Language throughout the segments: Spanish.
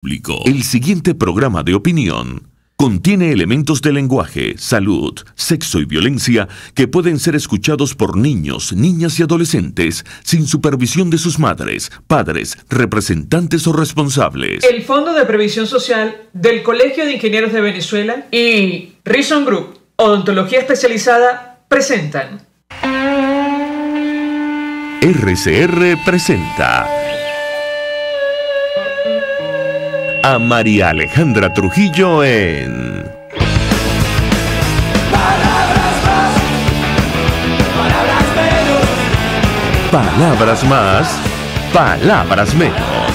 público. El siguiente programa de opinión contiene elementos de lenguaje, salud, sexo y violencia que pueden ser escuchados por niños, niñas y adolescentes sin supervisión de sus madres, padres, representantes o responsables. El Fondo de Previsión Social del Colegio de Ingenieros de Venezuela y Reason Group, Odontología Especializada, presentan. RCR presenta a María Alejandra Trujillo en Palabras más, palabras menos. Palabras más, palabras menos.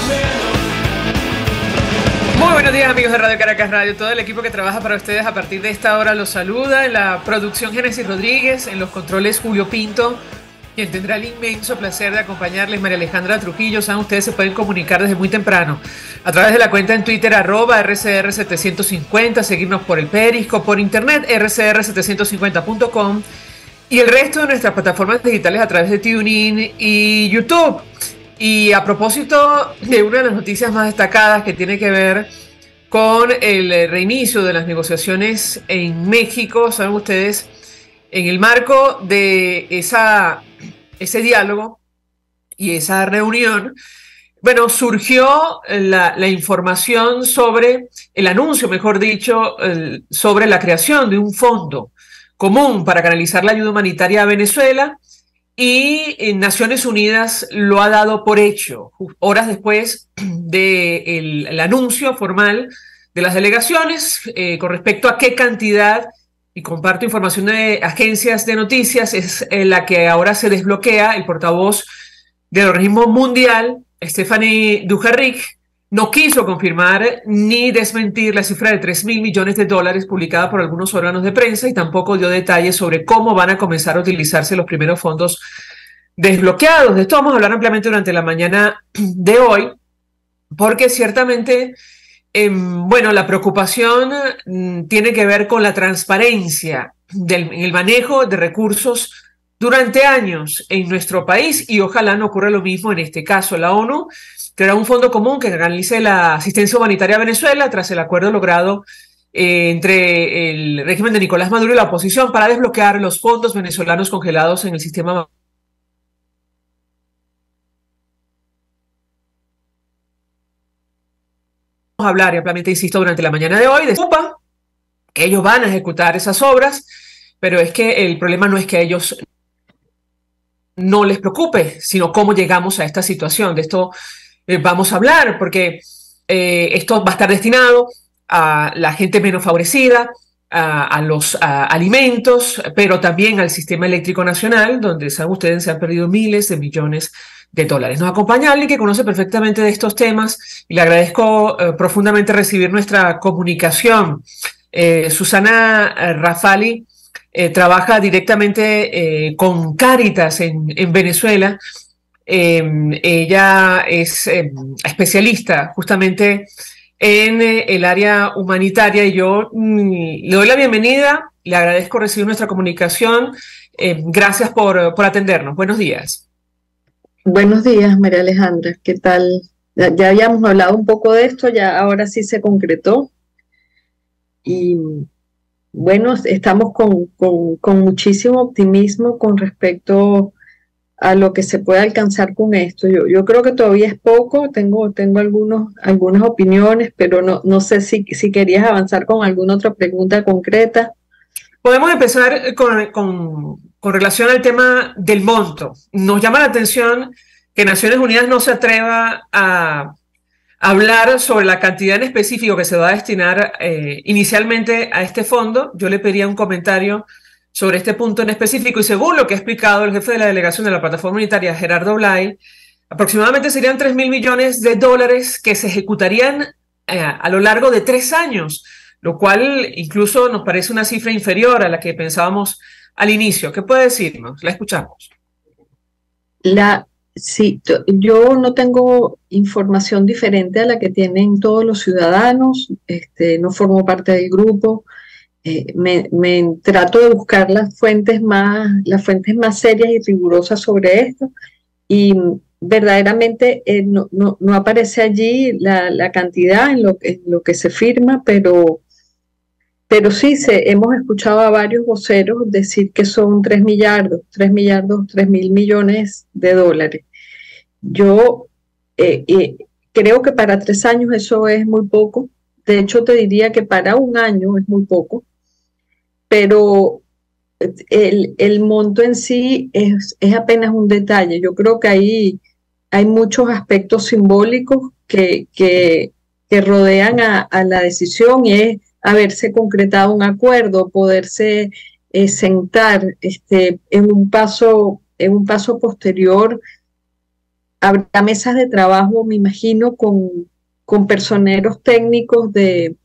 Muy buenos días, amigos de Radio Caracas Radio. Todo el equipo que trabaja para ustedes a partir de esta hora los saluda. En la producción, Génesis Rodríguez. En los controles, Julio Pinto. Quien tendrá el inmenso placer de acompañarles, María Alejandra Trujillo. Saben, ustedes se pueden comunicar desde muy temprano a través de la cuenta en Twitter, @RCR750, seguirnos por el Periscope, por internet, rcr750.com, y el resto de nuestras plataformas digitales a través de TuneIn y YouTube. Y a propósito de una de las noticias más destacadas que tiene que ver con el reinicio de las negociaciones en México, saben ustedes, en el marco de ese diálogo y esa reunión, bueno, surgió la información sobre el anuncio, mejor dicho, sobre la creación de un fondo común para canalizar la ayuda humanitaria a Venezuela, y Naciones Unidas lo ha dado por hecho, horas después del anuncio formal de las delegaciones con respecto a qué cantidad. Y comparto información de agencias de noticias, es la que ahora se desbloquea. El portavoz del organismo mundial, Stephanie Dujarric, no quiso confirmar ni desmentir la cifra de $3.000 millones publicada por algunos órganos de prensa, y tampoco dio detalles sobre cómo van a comenzar a utilizarse los primeros fondos desbloqueados. De esto vamos a hablar ampliamente durante la mañana de hoy, porque ciertamente bueno, la preocupación tiene que ver con la transparencia en el manejo de recursos durante años en nuestro país, y ojalá no ocurra lo mismo en este caso. La ONU creará un fondo común que canalice la asistencia humanitaria a Venezuela tras el acuerdo logrado entre el régimen de Nicolás Maduro y la oposición para desbloquear los fondos venezolanos congelados en el sistema a hablar y ampliamente, insisto, durante la mañana de hoy de Cuba, que ellos van a ejecutar esas obras, pero es que el problema no es que a ellos no les preocupe, sino cómo llegamos a esta situación. De esto vamos a hablar, porque esto va a estar destinado a la gente menos favorecida, a los alimentos, pero también al sistema eléctrico nacional, donde, saben ustedes, se han perdido miles de millones de dólares. Nos acompaña alguien que conoce perfectamente de estos temas, y le agradezco profundamente recibir nuestra comunicación. Susana Rafali trabaja directamente con Cáritas en Venezuela. Ella es especialista justamente en el área humanitaria, y yo le doy la bienvenida, le agradezco recibir nuestra comunicación. Gracias por atendernos. Buenos días. Buenos días, María Alejandra, ¿qué tal? Ya habíamos hablado un poco de esto, ya ahora sí se concretó. Y bueno, estamos con muchísimo optimismo con respecto a lo que se puede alcanzar con esto. Yo creo que todavía es poco, tengo algunas opiniones, pero no sé si querías avanzar con alguna otra pregunta concreta. Podemos empezar con relación al tema del monto. Nos llama la atención que Naciones Unidas no se atreva a hablar sobre la cantidad en específico que se va a destinar inicialmente a este fondo. Yo le pediría un comentario sobre este punto en específico, y según lo que ha explicado el jefe de la delegación de la plataforma unitaria, Gerardo Blay, aproximadamente serían $3.000 millones que se ejecutarían a lo largo de 3 años, lo cual incluso nos parece una cifra inferior a la que pensábamos al inicio. ¿Qué puede decirnos? La escuchamos. Sí, yo no tengo información diferente a la que tienen todos los ciudadanos. No formo parte del grupo. Me trato de buscar las fuentes más serias y rigurosas sobre esto, y verdaderamente no aparece allí la cantidad en lo que se firma, pero sí hemos escuchado a varios voceros decir que son 3.000.000.000 de dólares. Yo creo que para 3 años eso es muy poco. De hecho, te diría que para un año es muy poco, pero el monto en sí es apenas un detalle. Yo creo que ahí hay muchos aspectos simbólicos que rodean a la decisión, y es haberse concretado un acuerdo, poderse sentar en un paso posterior. Habrá mesas de trabajo, me imagino, con personeros técnicos de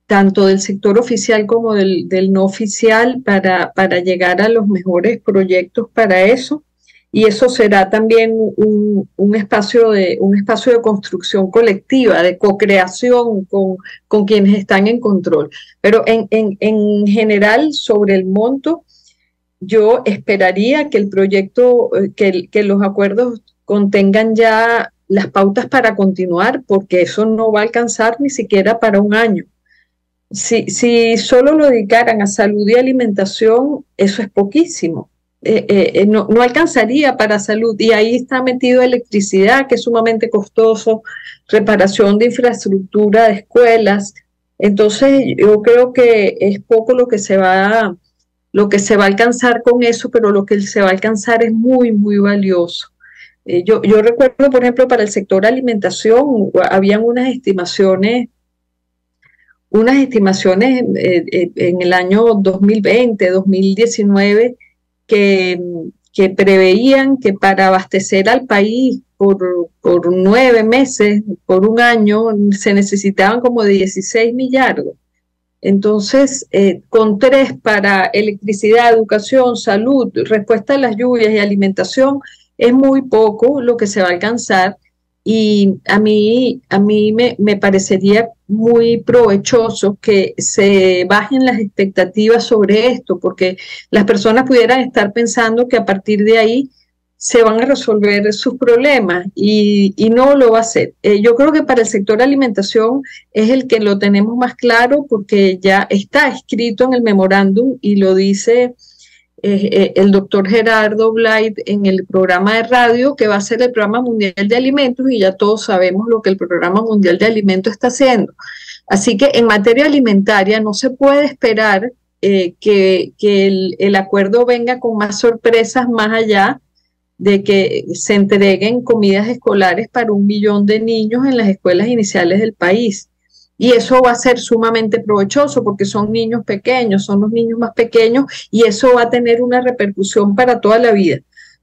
tanto del sector oficial como del no oficial para llegar a los mejores proyectos para eso. Y eso será también un espacio de construcción colectiva, de co-creación con quienes están en control. Pero en general, sobre el monto, yo esperaría que el proyecto, que los acuerdos contengan ya las pautas para continuar, porque eso no va a alcanzar ni siquiera para un año. Si solo lo dedicaran a salud y alimentación, eso es poquísimo. No alcanzaría para salud, y ahí está metido electricidad, que es sumamente costoso, reparación de infraestructura de escuelas. Entonces yo creo que es poco lo que se va a alcanzar con eso, pero lo que se va a alcanzar es muy, muy valioso. Yo recuerdo, por ejemplo, para el sector alimentación, habían unas estimaciones en el año 2020, 2019, que preveían que para abastecer al país por 9 meses, por un año, se necesitaban como de 16 millardos. Entonces, con 3 para electricidad, educación, salud, respuesta a las lluvias y alimentación, es muy poco lo que se va a alcanzar. Y a mí me parecería muy provechoso que se bajen las expectativas sobre esto, porque las personas pudieran estar pensando que a partir de ahí se van a resolver sus problemas, y no lo va a hacer. Yo creo que para el sector alimentación es el que lo tenemos más claro, porque ya está escrito en el memorándum y lo dice el doctor Gerardo Blight en el programa de radio, que va a ser el Programa Mundial de Alimentos, y ya todos sabemos lo que el Programa Mundial de Alimentos está haciendo. Así que en materia alimentaria no se puede esperar que el acuerdo venga con más sorpresas, más allá de que se entreguen comidas escolares para 1 millón de niños en las escuelas iniciales del país. Y eso va a ser sumamente provechoso, porque son niños pequeños, son los niños más pequeños, y eso va a tener una repercusión para toda la vida.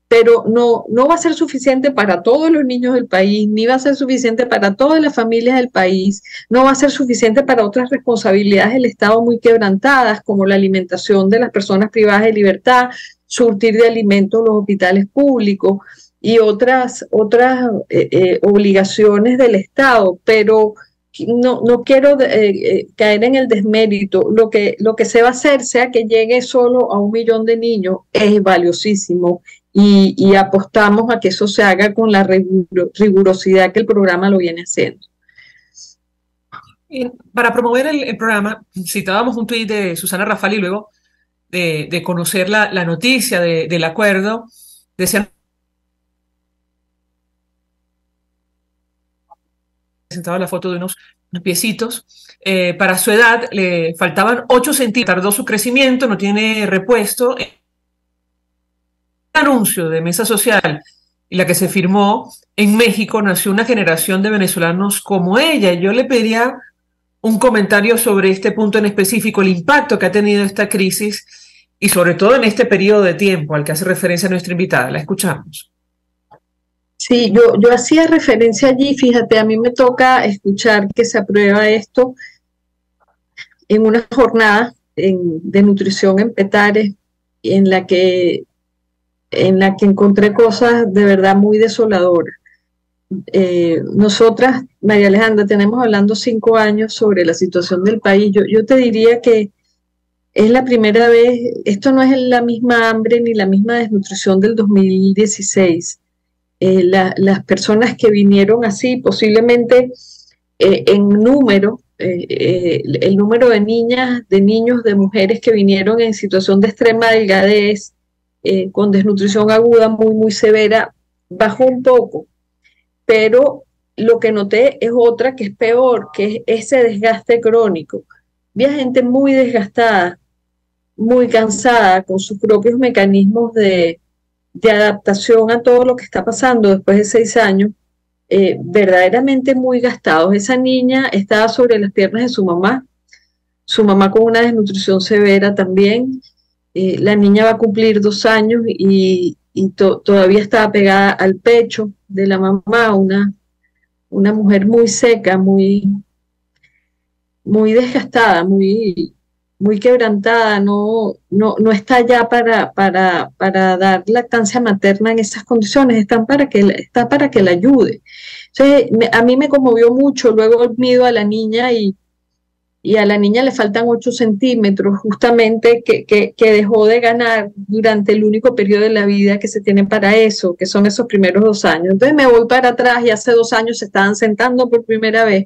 Pero no va a ser suficiente para todos los niños del país, ni va a ser suficiente para todas las familias del país, no va a ser suficiente para otras responsabilidades del Estado muy quebrantadas, como la alimentación de las personas privadas de libertad, surtir de alimentos los hospitales públicos y otras obligaciones del Estado. Pero no quiero caer en el desmérito. Lo que se va a hacer, sea que llegue solo a 1 millón de niños, es valiosísimo, y apostamos a que eso se haga con la rigurosidad que el programa lo viene haciendo. Para promover el programa, citábamos un tuit de Susana Rafali luego de conocer la noticia del acuerdo. Decían, presentaba la foto de unos piecitos. Para su edad le faltaban 8 centímetros, tardó su crecimiento, no tiene repuesto. El anuncio de Mesa Social y la que se firmó en México, nació una generación de venezolanos como ella. Yo le pediría un comentario sobre este punto en específico, el impacto que ha tenido esta crisis, y sobre todo en este periodo de tiempo al que hace referencia nuestra invitada. La escuchamos. Sí, yo hacía referencia allí. Fíjate, a mí me toca escuchar que se aprueba esto en una jornada de nutrición en Petare, en la que encontré cosas de verdad muy desoladoras. Nosotras, María Alejandra, tenemos hablando 5 años sobre la situación del país. Yo te diría que es la primera vez. Esto no es la misma hambre ni la misma desnutrición del 2016. las personas que vinieron así, posiblemente en número, el número de niñas, de niños, de mujeres que vinieron en situación de extrema delgadez, con desnutrición aguda muy severa, bajó un poco, pero lo que noté es otra que es peor, que es ese desgaste crónico. Vi a gente muy desgastada, muy cansada, con sus propios mecanismos de adaptación a todo lo que está pasando después de 6 años, verdaderamente muy gastados. Esa niña estaba sobre las piernas de su mamá con una desnutrición severa también. La niña va a cumplir 2 años y todavía estaba pegada al pecho de la mamá, una mujer muy seca, muy desgastada, muy quebrantada, no está ya para dar lactancia materna en esas condiciones, está para que la ayude. Entonces, a mí me conmovió mucho, luego mido a la niña y a la niña le faltan 8 centímetros, justamente que dejó de ganar durante el único periodo de la vida que se tiene para eso, que son esos primeros 2 años. Entonces me voy para atrás y hace 2 años se estaban sentando por primera vez.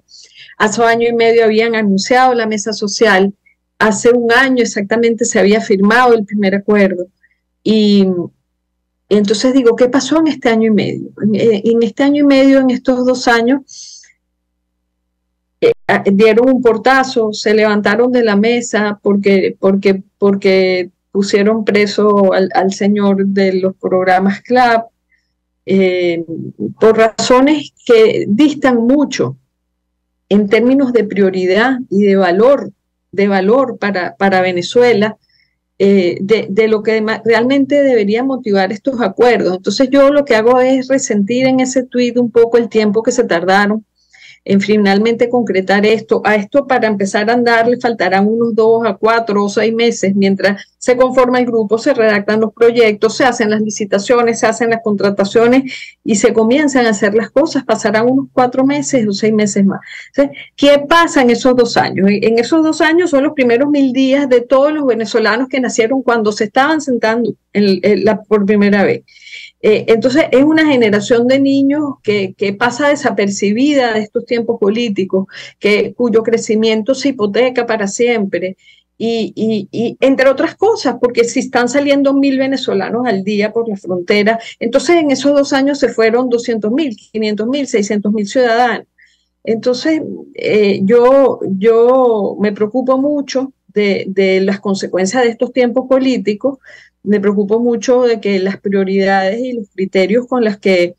Hace 1 año y medio habían anunciado la mesa social. Hace 1 año exactamente se había firmado el primer acuerdo. Y entonces digo, ¿qué pasó en este año y medio? En este año y medio, en estos 2 años, dieron un portazo, se levantaron de la mesa porque pusieron preso al señor de los programas CLAP, por razones que distan mucho en términos de prioridad y de valor para Venezuela, de lo que realmente debería motivar estos acuerdos. Entonces yo lo que hago es resentir en ese tuit un poco el tiempo que se tardaron en finalmente concretar esto. A esto, para empezar a andar, le faltarán unos 2 a 4 o 6 meses, mientras se conforma el grupo, se redactan los proyectos, se hacen las licitaciones, se hacen las contrataciones y se comienzan a hacer las cosas. Pasarán unos 4 meses o 6 meses más. Entonces, ¿qué pasa en esos 2 años? En esos 2 años son los primeros 1000 días de todos los venezolanos que nacieron cuando se estaban sentando por primera vez. Entonces es una generación de niños que pasa desapercibida de estos tiempos políticos, cuyo crecimiento se hipoteca para siempre, y entre otras cosas, porque si están saliendo 1000 venezolanos al día por la frontera, entonces en esos 2 años se fueron 200.000, 500.000, 600.000 ciudadanos. Entonces yo me preocupo mucho de las consecuencias de estos tiempos políticos. Me preocupo mucho de que las prioridades y los criterios con los que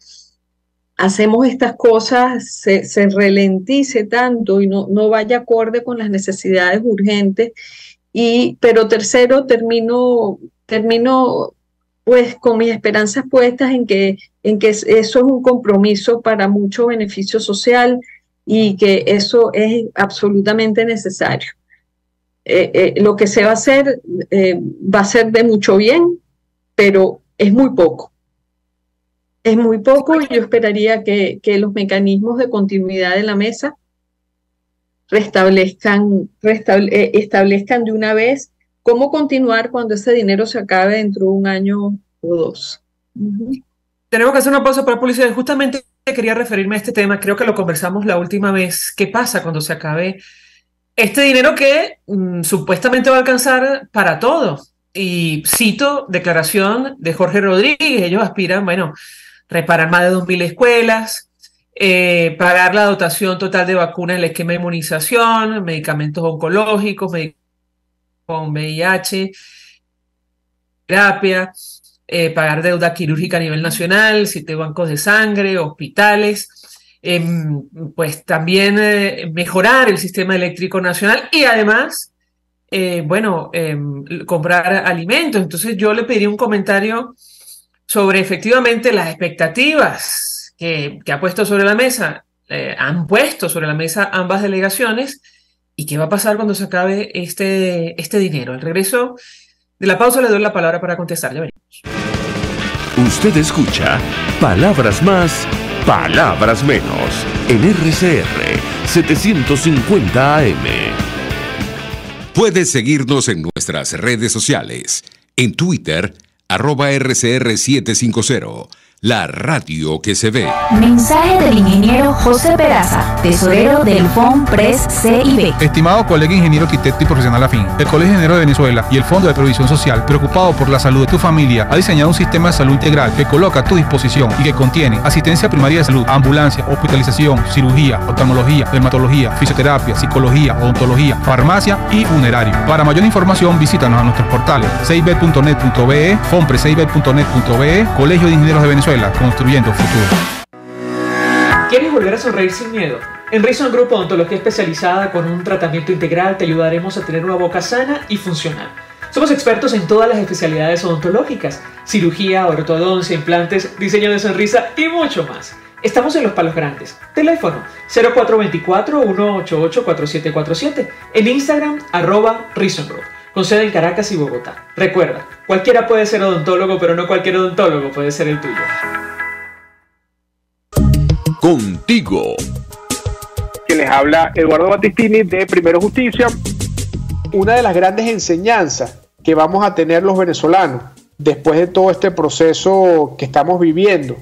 hacemos estas cosas se ralentice tanto y no vaya acorde con las necesidades urgentes. Pero tercero, termino pues con mis esperanzas puestas en que eso es un compromiso para mucho beneficio social y que eso es absolutamente necesario. Lo que se va a hacer de mucho bien, pero es muy poco. Es muy poco y yo esperaría que los mecanismos de continuidad de la mesa establezcan de una vez cómo continuar cuando ese dinero se acabe dentro de 1 año o 2. Tenemos que hacer una pausa para publicidad. Justamente quería referirme a este tema, creo que lo conversamos la última vez. ¿Qué pasa cuando se acabe este dinero que supuestamente va a alcanzar para todo? Y cito declaración de Jorge Rodríguez: ellos aspiran, bueno, reparar más de 2.000 escuelas, pagar la dotación total de vacunas, el esquema de inmunización, medicamentos oncológicos, con VIH, terapia, pagar deuda quirúrgica a nivel nacional, 7 bancos de sangre, hospitales. Pues también mejorar el sistema eléctrico nacional y además, comprar alimentos. Entonces yo le pediría un comentario sobre efectivamente las expectativas que ha puesto sobre la mesa, han puesto sobre la mesa ambas delegaciones, y qué va a pasar cuando se acabe este dinero. Al regreso de la pausa le doy la palabra para contestar. Ya venimos. Usted escucha Palabras Más, Palabras Menos, en RCR 750 AM. Puedes seguirnos en nuestras redes sociales. En Twitter, @RCR750. la radio que se ve. Mensaje del ingeniero José Peraza, tesorero del FONPRES CIB. Estimado colega ingeniero arquitecto y profesional afín, el Colegio de Ingenieros de Venezuela y el Fondo de Previsión Social, preocupado por la salud de tu familia, ha diseñado un sistema de salud integral que coloca a tu disposición y que contiene asistencia primaria de salud, ambulancia, hospitalización, cirugía, oftalmología, dermatología, fisioterapia, psicología, odontología, farmacia y funerario. Para mayor información, visítanos a nuestros portales cib.net.be, fonprescib.net.be, Colegio de Ingenieros de Venezuela, construyendo futuro. ¿Quieres volver a sonreír sin miedo? En Reason Group Odontología Especializada, con un tratamiento integral, te ayudaremos a tener una boca sana y funcional. Somos expertos en todas las especialidades odontológicas: cirugía, ortodoncia, implantes, diseño de sonrisa y mucho más. Estamos en Los Palos Grandes. Teléfono 0424-188-4747. En Instagram, @Reason Group, con sede en Caracas y Bogotá. Recuerda, cualquiera puede ser odontólogo, pero no cualquier odontólogo puede ser el tuyo. Contigo. Que les habla Eduardo Battistini de Primero Justicia. Una de las grandes enseñanzas que vamos a tener los venezolanos después de todo este proceso que estamos viviendo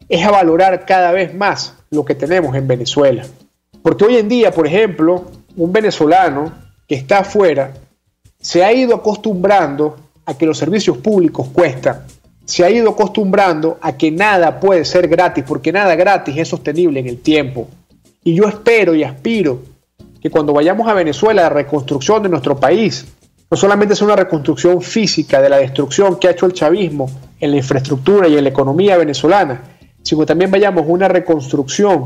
es a valorar cada vez más lo que tenemos en Venezuela. Porque hoy en día, por ejemplo, un venezolano que está afuera se ha ido acostumbrando a que los servicios públicos cuestan, se ha ido acostumbrando a que nada puede ser gratis, porque nada gratis es sostenible en el tiempo. Y yo espero y aspiro que cuando vayamos a Venezuela, la reconstrucción de nuestro país no solamente sea una reconstrucción física de la destrucción que ha hecho el chavismo en la infraestructura y en la economía venezolana, sino también vayamos a una reconstrucción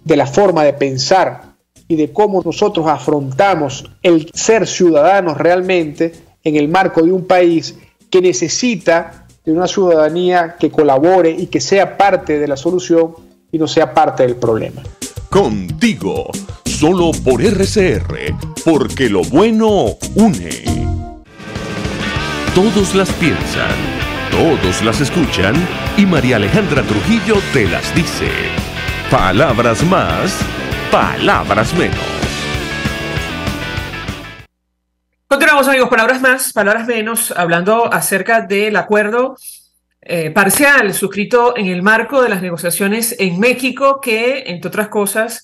de la forma de pensar y de cómo nosotros afrontamos el ser ciudadanos realmente en el marco de un país que necesita de una ciudadanía que colabore y que sea parte de la solución y no sea parte del problema. Contigo, solo por RCR, porque lo bueno une. Todos las piensan, todos las escuchan y María Alejandra Trujillo te las dice. Palabras más, palabras menos. Continuamos, amigos, palabras más, palabras menos, hablando acerca del acuerdo parcial suscrito en el marco de las negociaciones en México, que, entre otras cosas,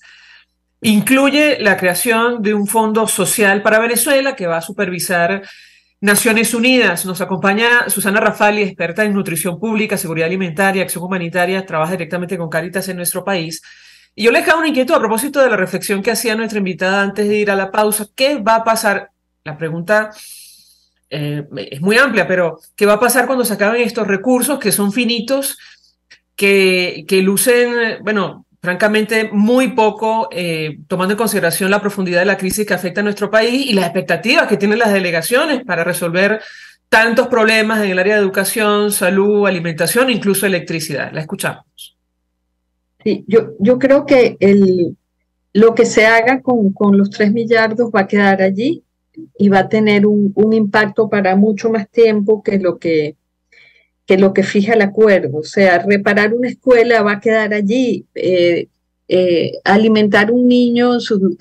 incluye la creación de un fondo social para Venezuela que va a supervisar Naciones Unidas. Nos acompaña Susana Rafali, experta en nutrición pública, seguridad alimentaria, acción humanitaria, trabaja directamente con Cáritas en nuestro país. Y yo le dejaba una inquietud a propósito de la reflexión que hacía nuestra invitada antes de ir a la pausa. ¿Qué va a pasar? La pregunta es muy amplia, pero ¿qué va a pasar cuando se acaben estos recursos que son finitos, que lucen, bueno, francamente muy poco, tomando en consideración la profundidad de la crisis que afecta a nuestro país y las expectativas que tienen las delegaciones para resolver tantos problemas en el área de educación, salud, alimentación, incluso electricidad? La escuchamos. Sí, yo creo que lo que se haga con los 3 millardos va a quedar allí y va a tener un impacto para mucho más tiempo que lo que fija el acuerdo. O sea, reparar una escuela va a quedar allí. Alimentar un niño en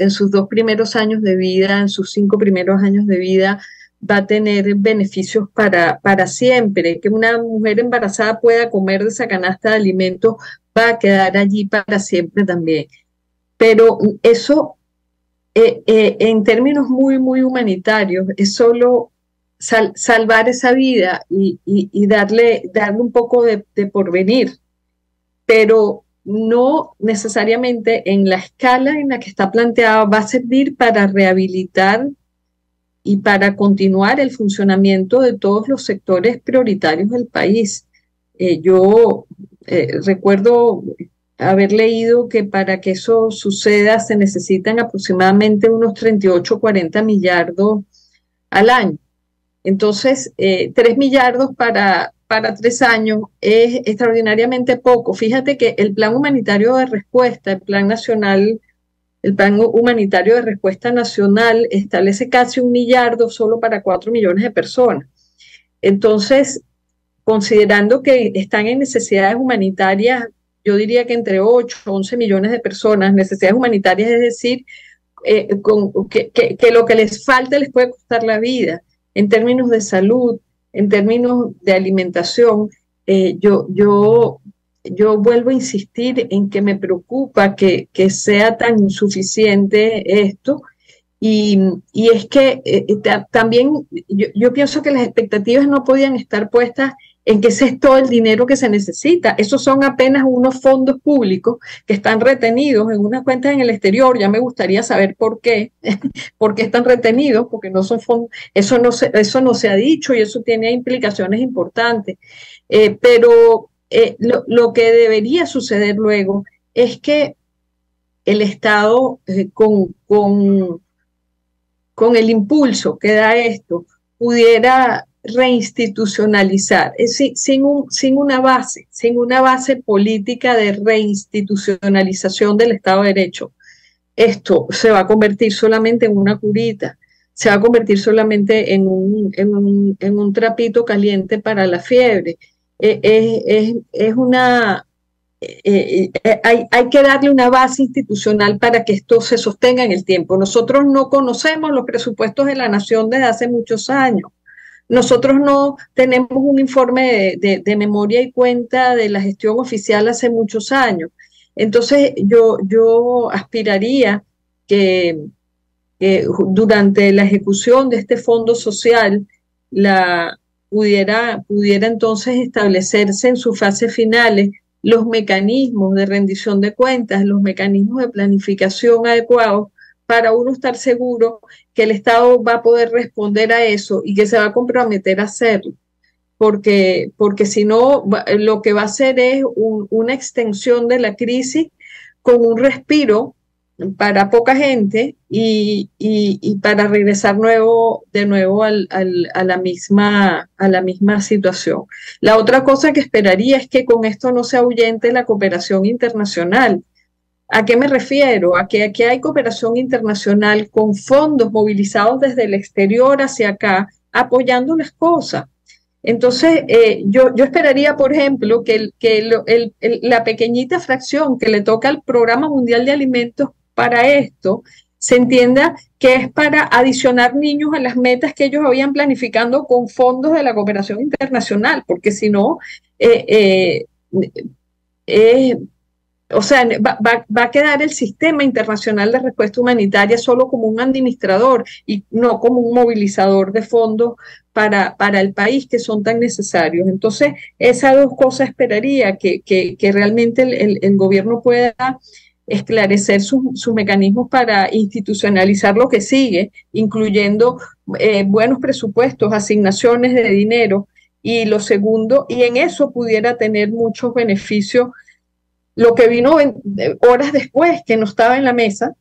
sus 2 primeros años de vida, en sus 5 primeros años de vida, va a tener beneficios para siempre. Que una mujer embarazada pueda comer de esa canasta de alimentos va a quedar allí para siempre también. Pero eso, en términos muy, muy humanitarios, es solo salvar esa vida y darle un poco de porvenir, pero no necesariamente en la escala en la que está planteada va a servir para rehabilitar y para continuar el funcionamiento de todos los sectores prioritarios del país. Yo recuerdo haber leído que para que eso suceda se necesitan aproximadamente unos 38 o 40 millardos al año. Entonces, 3 millardos para 3 años es extraordinariamente poco. Fíjate que el plan humanitario de respuesta, el plan humanitario de respuesta nacional establece casi 1 millardo solo para 4 millones de personas. Entonces, considerando que están en necesidades humanitarias, yo diría que entre 8 o 11 millones de personas, necesidades humanitarias, es decir, que lo que les falte les puede costar la vida. En términos de salud, en términos de alimentación, yo yo vuelvo a insistir en que me preocupa que sea tan insuficiente esto. Y es que también yo pienso que las expectativas no podían estar puestas en que ese es todo el dinero que se necesita. Esos son apenas unos fondos públicos que están retenidos en unas cuentas en el exterior. Ya me gustaría saber por qué están retenidos, porque no son fondos, eso no se ha dicho y eso tiene implicaciones importantes. Pero lo que debería suceder luego es que el Estado con el impulso que da esto, pudiera reinstitucionalizar, sin una base política de reinstitucionalización del Estado de Derecho. Esto se va a convertir solamente en una curita, se va a convertir solamente en un trapito caliente para la fiebre. Hay que darle una base institucional para que esto se sostenga en el tiempo. Nosotros no conocemos los presupuestos de la nación desde hace muchos años. Nosotros no tenemos un informe de memoria y cuenta de la gestión oficial hace muchos años. Entonces yo aspiraría que durante la ejecución de este fondo social pudiera entonces establecerse en sus fases finales los mecanismos de rendición de cuentas, los mecanismos de planificación adecuados para uno estar seguro que el Estado va a poder responder a eso y que se va a comprometer a hacerlo. Porque si no, lo que va a hacer es una extensión de la crisis con un respiro para poca gente y para regresar de nuevo a la misma situación. La otra cosa que esperaría es que con esto no se ahuyente la cooperación internacional. ¿A qué me refiero? A que aquí hay cooperación internacional con fondos movilizados desde el exterior hacia acá, apoyando las cosas. Entonces, yo esperaría, por ejemplo, que la pequeñita fracción que le toca al Programa Mundial de Alimentos para esto, se entienda que es para adicionar niños a las metas que ellos habían planificando con fondos de la cooperación internacional, porque si no, o sea, va a quedar el sistema internacional de respuesta humanitaria solo como un administrador y no como un movilizador de fondos para el país que son tan necesarios. Entonces, esas dos cosas esperaría que realmente el gobierno pueda esclarecer sus mecanismos para institucionalizar lo que sigue, incluyendo buenos presupuestos, asignaciones de dinero, y lo segundo, y en eso pudiera tener muchos beneficios. Lo que vino horas después, que no estaba en la mesa,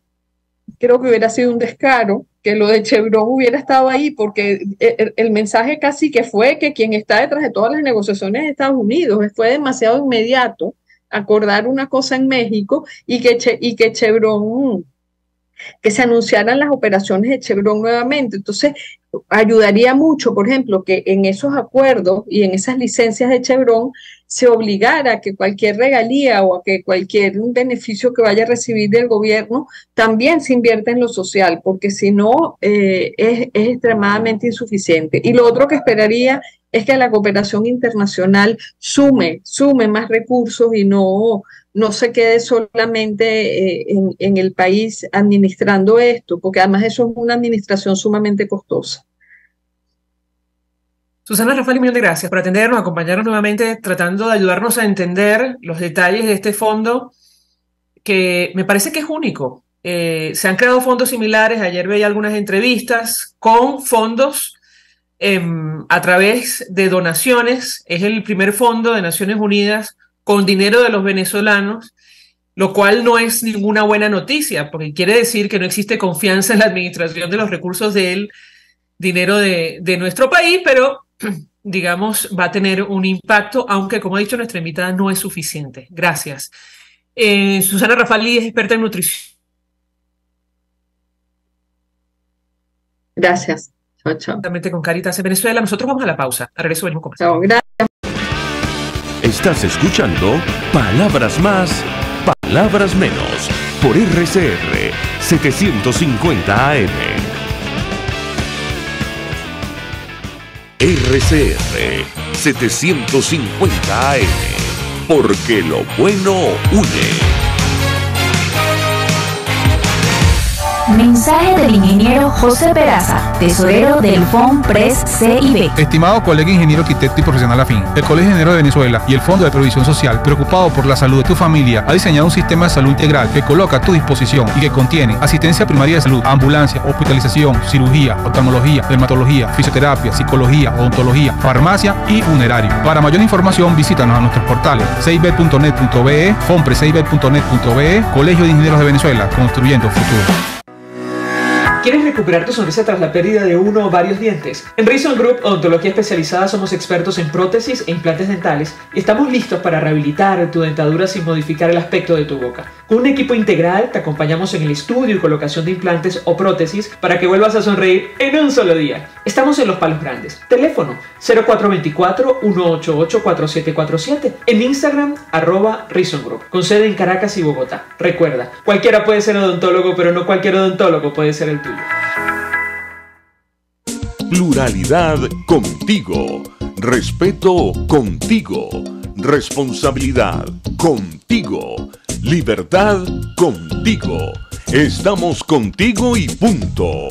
creo que hubiera sido un descaro que lo de Chevron hubiera estado ahí, porque el mensaje casi que fue que quien está detrás de todas las negociaciones es Estados Unidos. Fue demasiado inmediato acordar una cosa en México y que Chevron, que se anunciaran las operaciones de Chevron nuevamente. Entonces, ayudaría mucho, por ejemplo, que en esos acuerdos y en esas licencias de Chevron se obligara a que cualquier regalía o a que cualquier beneficio que vaya a recibir del gobierno también se invierta en lo social, porque si no es extremadamente insuficiente. Y lo otro que esperaría es que la cooperación internacional sume más recursos y no se quede solamente en el país administrando esto, porque además eso es una administración sumamente costosa. Susana Raffaeli, un millón de gracias por atendernos, acompañarnos nuevamente, tratando de ayudarnos a entender los detalles de este fondo, que me parece que es único. Se han creado fondos similares, ayer veía algunas entrevistas con fondos a través de donaciones. Es el primer fondo de Naciones Unidas con dinero de los venezolanos, lo cual no es ninguna buena noticia, porque quiere decir que no existe confianza en la administración de los recursos del dinero de nuestro país, pero digamos va a tener un impacto, aunque como ha dicho nuestra invitada no es suficiente. Gracias. Susana Raffaeli es experta en nutrición. Gracias. Chao, chao. Con Caritas en Venezuela. Nosotros vamos a la pausa. A regreso venimos con más. Chao, gracias. Estás escuchando Palabras Más, Palabras Menos por RCR 750 AM. RCR 750 AM. porque lo bueno une. Mensaje del ingeniero José Peraza, tesorero del FONPRES CIB. Estimado colega ingeniero arquitecto y profesional afín, el Colegio de Ingenieros de Venezuela y el Fondo de Previsión Social, preocupado por la salud de tu familia, ha diseñado un sistema de salud integral que coloca a tu disposición y que contiene asistencia primaria de salud, ambulancia, hospitalización, cirugía, oftalmología, dermatología, fisioterapia, psicología, odontología, farmacia y funerario. Para mayor información, visítanos a nuestros portales cib.net.be, fonprescib.net.be, Colegio de Ingenieros de Venezuela, construyendo futuro. ¿Quieres recuperar tu sonrisa tras la pérdida de uno o varios dientes? En Reason Group Odontología Especializada somos expertos en prótesis e implantes dentales y estamos listos para rehabilitar tu dentadura sin modificar el aspecto de tu boca. Con un equipo integral te acompañamos en el estudio y colocación de implantes o prótesis para que vuelvas a sonreír en un solo día. Estamos en Los Palos Grandes. Teléfono 0424-188-4747. En Instagram @Reason Group. Con sede en Caracas y Bogotá. Recuerda, cualquiera puede ser odontólogo, pero no cualquier odontólogo puede ser el tuyo. Pluralidad contigo. Respeto contigo. Responsabilidad contigo. Libertad contigo. Estamos contigo y punto.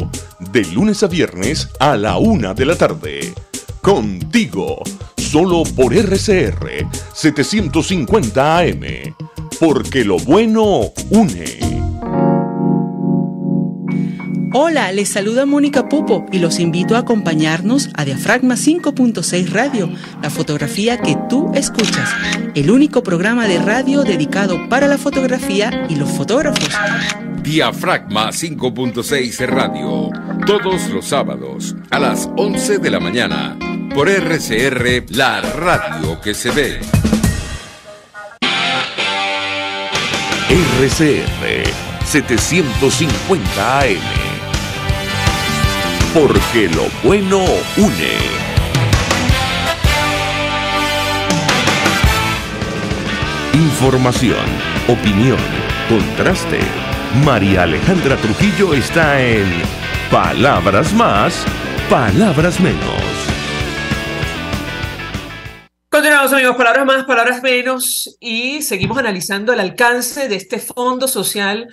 De lunes a viernes a la 1 de la tarde. Contigo. Solo por RCR 750 AM. Porque lo bueno une. Hola, les saluda Mónica Pupo y los invito a acompañarnos a Diafragma 5.6 Radio, la fotografía que tú escuchas, el único programa de radio dedicado para la fotografía y los fotógrafos. Diafragma 5.6 Radio, todos los sábados a las 11 de la mañana, por RCR, la radio que se ve. RCR 750 AM. Porque lo bueno une. Información, opinión, contraste. María Alejandra Trujillo está en Palabras Más, Palabras Menos. Continuamos, amigos, palabras más, palabras menos, y seguimos analizando el alcance de este Fondo Social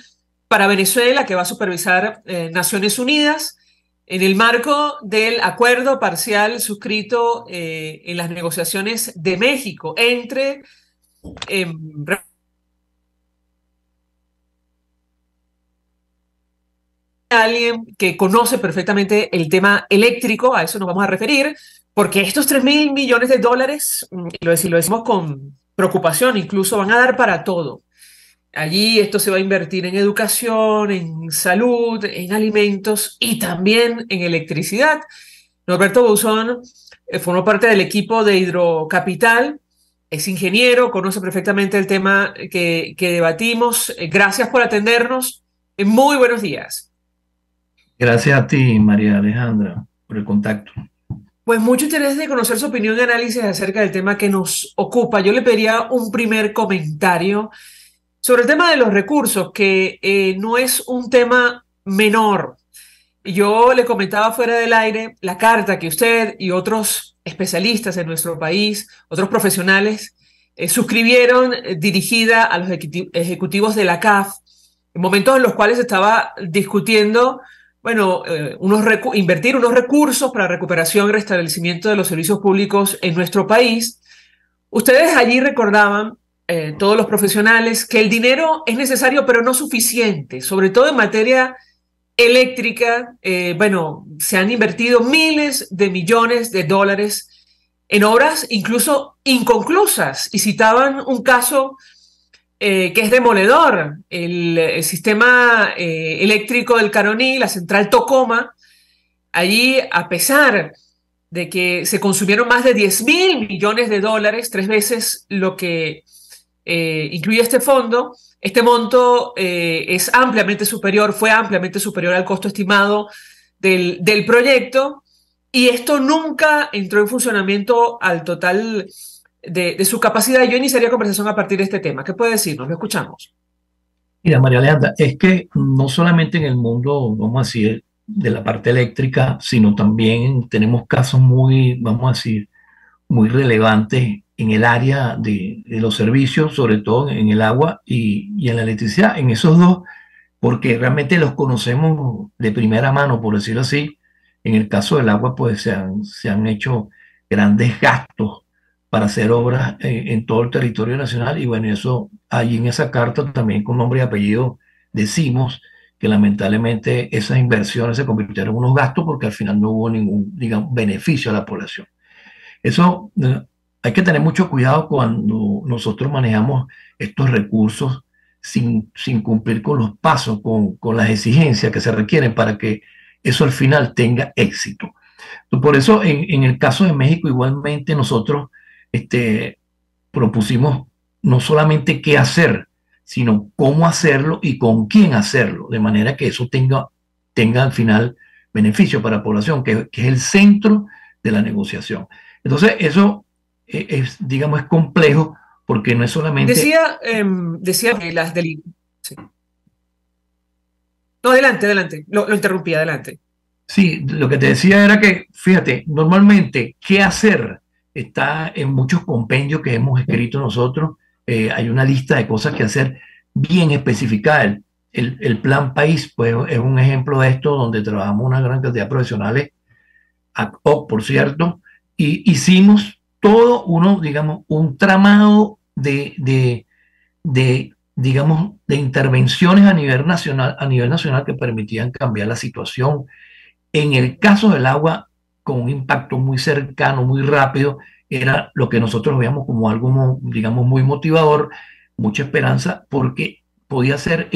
para Venezuela que va a supervisar Naciones Unidas en el marco del acuerdo parcial suscrito en las negociaciones de México entre alguien que conoce perfectamente el tema eléctrico, a eso nos vamos a referir, porque estos $3.000 millones, lo decimos con preocupación, incluso van a dar para todo. Allí esto se va a invertir en educación, en salud, en alimentos y también en electricidad. Norberto Bouzón formó parte del equipo de Hidrocapital, es ingeniero, conoce perfectamente el tema que debatimos. Gracias por atendernos. Muy buenos días. Gracias a ti, María Alejandra, por el contacto. Pues mucho interés de conocer su opinión y análisis acerca del tema que nos ocupa. Yo le pediría un primer comentario sobre el tema de los recursos, que no es un tema menor. Yo le comentaba fuera del aire la carta que usted y otros especialistas en nuestro país, otros profesionales, suscribieron dirigida a los ejecutivos de la CAF, en momentos en los cuales se estaba discutiendo, bueno, invertir unos recursos para recuperación y restablecimiento de los servicios públicos en nuestro país. Ustedes allí recordaban, todos los profesionales, que el dinero es necesario pero no suficiente, sobre todo en materia eléctrica. Se han invertido miles de millones de dólares en obras incluso inconclusas, y citaban un caso que es demoledor: el sistema eléctrico del Caroní, la central Tocoma. Allí, a pesar de que se consumieron más de $10.000 millones, 3 veces lo que incluye este fondo, este monto fue ampliamente superior al costo estimado del proyecto, y esto nunca entró en funcionamiento al total de su capacidad. Yo iniciaría conversación a partir de este tema. ¿Qué puede decirnos? Lo escuchamos. Mira, María Alejandra, es que no solamente en el mundo, vamos a decir, de la parte eléctrica, sino también tenemos casos muy, vamos a decir, muy relevantes en el área de los servicios, sobre todo en el agua y en la electricidad, en esos dos, porque realmente los conocemos de primera mano, por decirlo así. En el caso del agua, pues se han hecho grandes gastos para hacer obras en todo el territorio nacional, y bueno, eso allí en esa carta también con nombre y apellido decimos que lamentablemente esas inversiones se convirtieron en unos gastos porque al final no hubo ningún, digamos, beneficio a la población. Eso hay que tener mucho cuidado cuando nosotros manejamos estos recursos sin cumplir con los pasos, con las exigencias que se requieren para que eso al final tenga éxito. Entonces, por eso en el caso de México igualmente nosotros propusimos no solamente qué hacer, sino cómo hacerlo y con quién hacerlo, de manera que eso tenga al final beneficio para la población, que es el centro de la negociación. Entonces, eso digamos, es complejo porque no es solamente... Decía que las del... Sí. No, adelante, lo interrumpí, adelante. Sí, lo que te decía era que, fíjate, normalmente, ¿qué hacer? Está en muchos compendios que hemos escrito nosotros. Hay una lista de cosas que hacer bien especificada. El Plan País, pues, es un ejemplo de esto, donde trabajamos una gran cantidad de profesionales, por cierto, y hicimos todo digamos, un tramado digamos, de intervenciones a nivel nacional que permitían cambiar la situación. En el caso del agua, con un impacto muy cercano, muy rápido, era lo que nosotros veíamos como algo, digamos, muy motivador, mucha esperanza, porque podía ser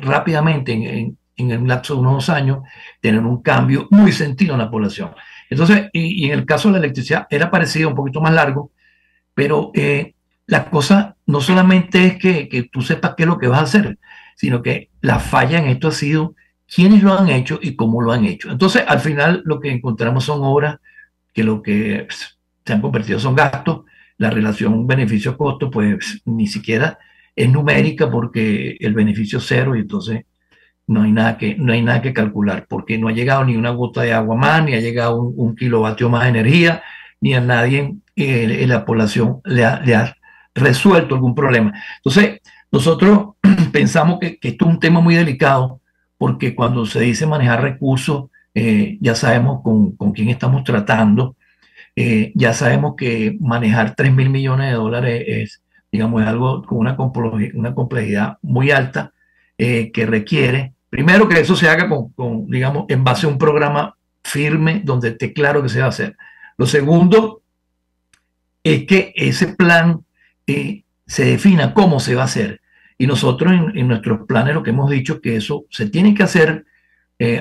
rápidamente, en el lapso de unos 2 años, tener un cambio muy sentido en la población. Entonces, y en el caso de la electricidad, era parecido, un poquito más largo, pero la cosa no solamente es que tú sepas qué es lo que vas a hacer, sino que la falla en esto ha sido quiénes lo han hecho y cómo lo han hecho. Entonces, al final, lo que encontramos son obras que lo que se han convertido son gastos. La relación beneficio-costo, pues ni siquiera es numérica porque el beneficio es cero y entonces no hay nada que calcular, porque no ha llegado ni una gota de agua más, ni ha llegado un kilovatio más de energía, ni a nadie en la población le ha resuelto algún problema. Entonces, nosotros pensamos que esto es un tema muy delicado, porque cuando se dice manejar recursos, ya sabemos con quién estamos tratando, ya sabemos que manejar 3.000 millones de dólares es, digamos, es algo con una complejidad muy alta, que requiere, primero, que eso se haga digamos, en base a un programa firme donde esté claro que se va a hacer. Lo segundo es que ese plan se defina cómo se va a hacer. Y nosotros en nuestros planes lo que hemos dicho es que eso se tiene que hacer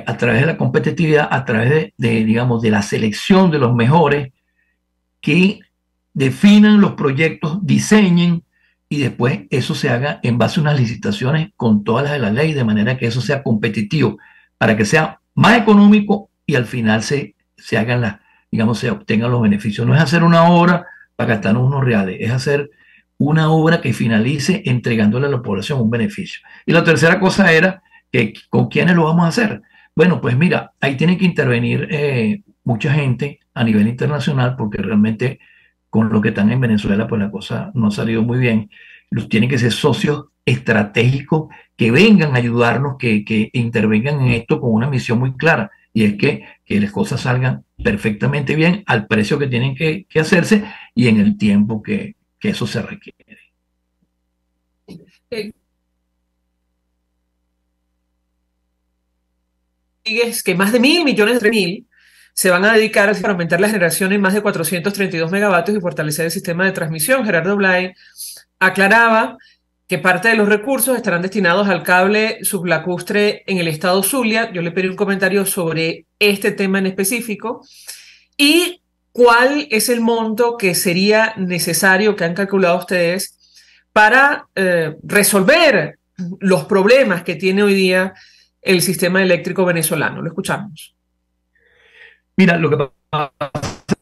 a través de la competitividad, a través digamos, de la selección de los mejores que definan los proyectos, diseñen y después eso se haga en base a unas licitaciones con todas las de la ley, de manera que eso sea competitivo, para que sea más económico y al final se hagan digamos, se obtengan los beneficios. No es hacer una obra para gastar unos reales, es hacer una obra que finalice entregándole a la población un beneficio. Y la tercera cosa era que ¿con quiénes lo vamos a hacer? Bueno, pues mira, ahí tiene que intervenir mucha gente a nivel internacional, porque realmente con lo que están en Venezuela, pues la cosa no ha salido muy bien. Tienen que ser socios estratégicos que vengan a ayudarnos, que intervengan en esto con una misión muy clara, y es que las cosas salgan perfectamente bien al precio que tienen que hacerse y en el tiempo que eso se requiere. Es que más de 1.000 millones de 3.000 se van a dedicar a aumentar la generación en más de 432 megavatios y fortalecer el sistema de transmisión. Gerardo Blay aclaraba que parte de los recursos estarán destinados al cable sublacustre en el estado Zulia. Yo le pedí un comentario sobre este tema en específico y cuál es el monto que sería necesario, que han calculado ustedes, para resolver los problemas que tiene hoy día el sistema eléctrico venezolano. Lo escuchamos. Mira, lo que pasa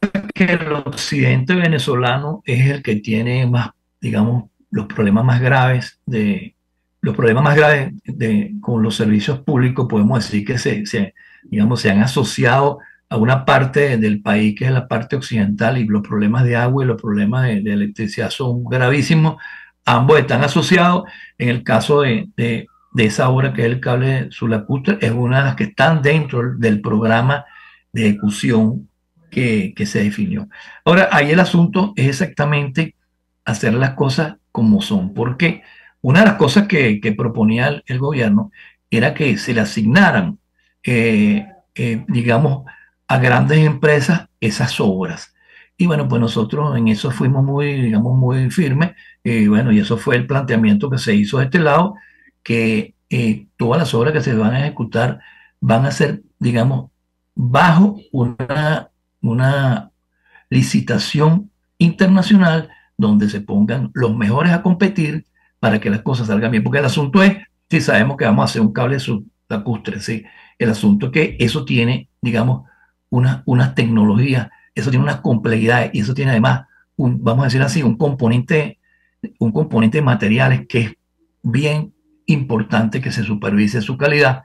es que el occidente venezolano es el que tiene más, digamos, los problemas más graves con los servicios públicos. Podemos decir que digamos, se han asociado a una parte del país que es la parte occidental y los problemas de agua y los problemas de electricidad son gravísimos. Ambos están asociados. En el caso de esa obra que es el cable Sulacustre, es una de las que están dentro del programa de ejecución que se definió. Ahora, ahí el asunto es exactamente hacer las cosas como son, porque una de las cosas que proponía el gobierno era que se le asignaran, digamos, a grandes empresas esas obras. Y bueno, pues nosotros en eso fuimos muy, digamos, muy firmes. Y bueno, y eso fue el planteamiento que se hizo de este lado, que todas las obras que se van a ejecutar van a ser, digamos, bajo una licitación internacional donde se pongan los mejores a competir para que las cosas salgan bien. Porque el asunto es, si sabemos que vamos a hacer un cable sublacustre, ¿sí? El asunto es que eso tiene, digamos, unas tecnologías, eso tiene unas complejidades y eso tiene además, vamos a decir así, un componente de materiales que es bien importante que se supervise su calidad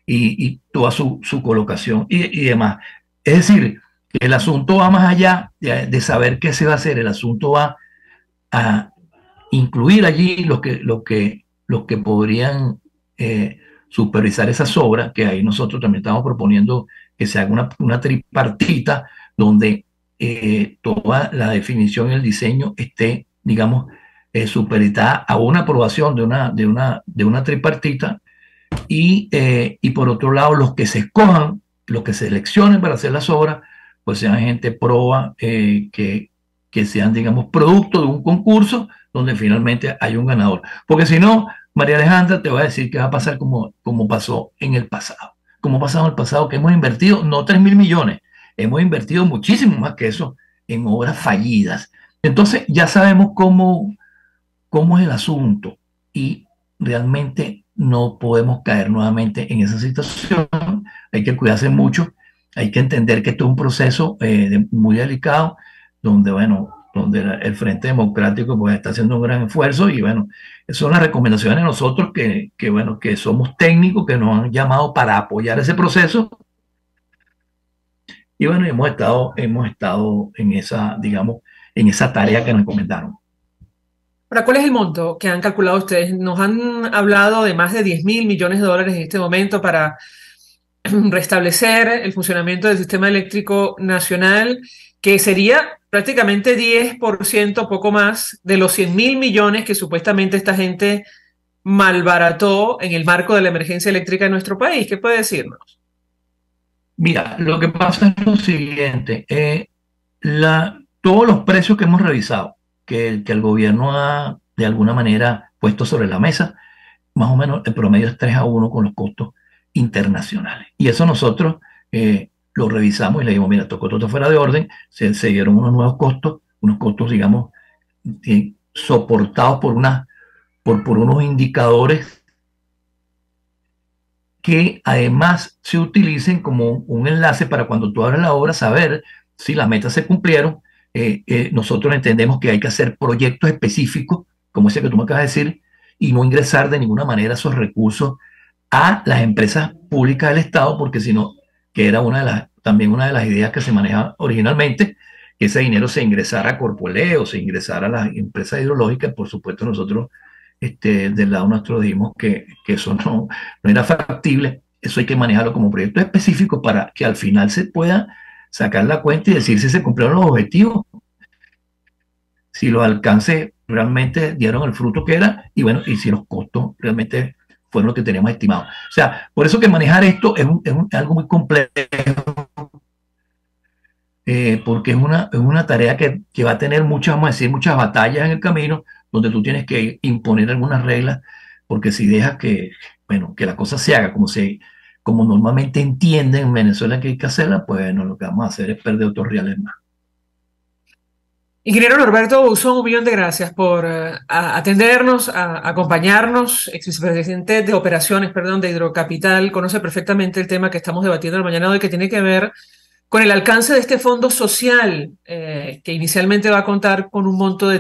y toda su colocación y demás. Es decir, que el asunto va más allá de saber qué se va a hacer, el asunto va a incluir allí los que podrían supervisar esas obras, que ahí nosotros también estamos proponiendo que se haga una tripartita donde toda la definición y el diseño esté, digamos, supeditada a una aprobación de una tripartita y por otro lado los que se escojan, los que se seleccionen para hacer las obras, pues sean gente proba, que sean, digamos, producto de un concurso donde finalmente hay un ganador. Porque si no, María Alejandra te va a decir que va a pasar como pasó en el pasado. Como pasado en el pasado, que hemos invertido no 3.000 millones, hemos invertido muchísimo más que eso en obras fallidas. Entonces ya sabemos cómo es el asunto y realmente no podemos caer nuevamente en esa situación. Hay que cuidarse mucho, hay que entender que esto es un proceso muy delicado, donde, bueno, donde el Frente Democrático pues, está haciendo un gran esfuerzo y, bueno, son las recomendaciones de nosotros bueno, que somos técnicos, que nos han llamado para apoyar ese proceso. Y, bueno, hemos estado en esa, digamos, en esa tarea que nos encomendaron. Ahora, ¿cuál es el monto que han calculado ustedes? Nos han hablado de más de 10.000 millones de dólares en este momento para restablecer el funcionamiento del sistema eléctrico nacional, que sería prácticamente 10%, poco más, de los 100.000 millones que supuestamente esta gente malbarató en el marco de la emergencia eléctrica en nuestro país. ¿Qué puede decirnos? Mira, lo que pasa es lo siguiente, todos los precios que hemos revisado, que el gobierno ha de alguna manera puesto sobre la mesa, más o menos el promedio es 3-1 con los costos internacionales. Y eso nosotros lo revisamos y le dijimos, mira, estos costos están fuera de orden, se dieron unos nuevos costos, digamos, soportados por unos indicadores que además se utilicen como un enlace para cuando tú abres la obra, saber si las metas se cumplieron. Nosotros entendemos que hay que hacer proyectos específicos, como ese que tú me acabas de decir, y no ingresar de ninguna manera esos recursos a las empresas públicas del Estado, porque si no, que era también una de las ideas que se manejaba originalmente, que ese dinero se ingresara a Corpoelec o se ingresara a las empresas hidrológicas. Por supuesto, nosotros del lado nuestro dijimos que eso no era factible. Eso hay que manejarlo como proyecto específico para que al final se pueda sacar la cuenta y decir si se cumplieron los objetivos, si los alcances realmente dieron el fruto que era y, bueno, y si los costos realmente fueron lo que teníamos estimado. O sea, por eso que manejar esto es algo muy complejo, porque es una tarea que va a tener muchas, vamos a decir, muchas batallas en el camino, donde tú tienes que imponer algunas reglas, porque si dejas que la cosa se haga como normalmente entienden en Venezuela que hay que hacerla, pues bueno, lo que vamos a hacer es perder otros reales más. Ingeniero Norberto Buzón, un millón de gracias por atendernos, acompañarnos, ex vicepresidente de operaciones, de Hidrocapital, conoce perfectamente el tema que estamos debatiendo la mañana de hoy, que tiene que ver con el alcance de este fondo social, que inicialmente va a contar con un monto de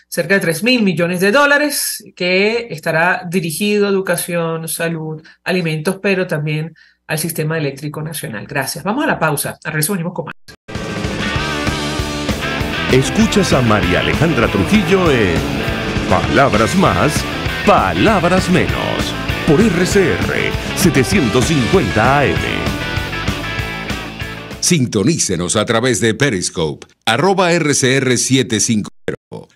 cerca de 3.000 millones de dólares, que estará dirigido a educación, salud, alimentos, pero también al Sistema Eléctrico Nacional. Gracias. Vamos a la pausa. A regreso venimos con más. Escuchas a María Alejandra Trujillo en Palabras Más, Palabras Menos, por RCR 750 AM. Sintonícenos a través de Periscope, @RCR750,